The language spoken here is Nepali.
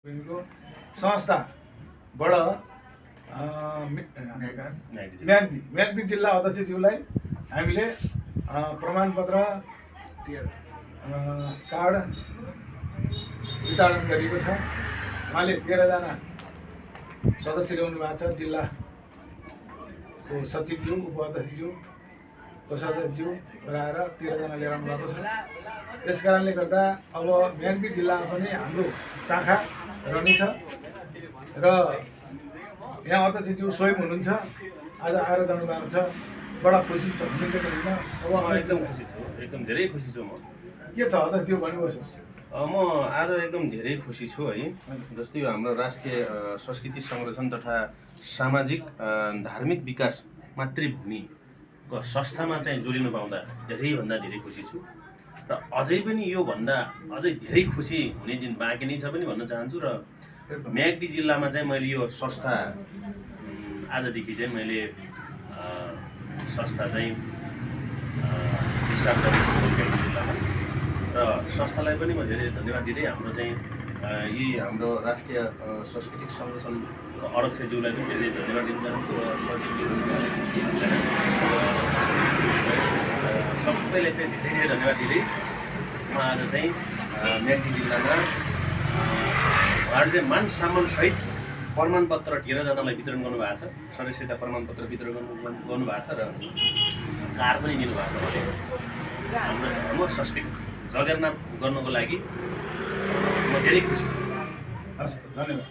संस्थाबाट म्याग्दी जिल्ला अध्यक्षज्यूलाई हामीले प्रमाणपत्र कार्ड वितरण गरिएको छ। उहाँले 13 जना सदस्य ल्याउनु भएको छ। जिल्लाको सचिवज्यू, उपाध्यक्षज्यू, कोषाध्यक्षज्यू गराएर 13 जना लिएर आउनु भएको छ। त्यस कारणले गर्दा अब म्याग्दी जिल्लामा पनि हाम्रो शाखा रहनेछ र यहाँ अध्यक्षज्यू स्वयं हुनुहुन्छ, आज आएर जानु भएको छ। बडा खुसी छ, हुनुहुन्छ कि होइन? अब एकदम खुसी छु, एकदम धेरै खुसी छु। म के छ अध्यक्षज्यू भन्नुहोस्। म आज एकदम धेरै खुसी छु है। जस्तै यो हाम्रो राष्ट्रिय संस्कृति संरक्षण तथा सामाजिक धार्मिक विकास मातृभूमिको संस्थामा चाहिँ जोडिनु पाउँदा धेरैभन्दा धेरै खुसी छु र अझै पनि यो भन्दा अझै धेरै खुसी हुने दिन बाँकी नै छ पनि भन्न चाहन्छु। र म्याग्दी जिल्लामा चाहिँ मैले यो संस्था आजदेखि चाहिँ मैले संस्था चाहिँ स्थापना गरेको छु म्याग्दी जिल्लामा र संस्थालाई पनि म धेरै धन्यवाद दिँदै हाम्रो चाहिँ यी हाम्रो राष्ट्रिय सांस्कृतिक संगठनको अध्यक्षज्यूलाई पनि धेरै धन्यवाद दिन चाहन्छु र सचिवज्यू सबैले चाहिँ धेरै धेरै धन्यवाद दिँदै म आज चाहिँ म्याग्दी जिल्लामा उहाँहरू चाहिँ मान सम्मानसहित प्रमाणपत्र 13 जनालाई वितरण गर्नुभएको छ। सदस्यता प्रमाणपत्र वितरण गर्नुभएको छ र कार पनि दिनुभएको छ। भने हाम्रो धर्म संस्कृति जगेर्ना गर्नको लागि म धेरै खुसी छु। हस्, धन्यवाद।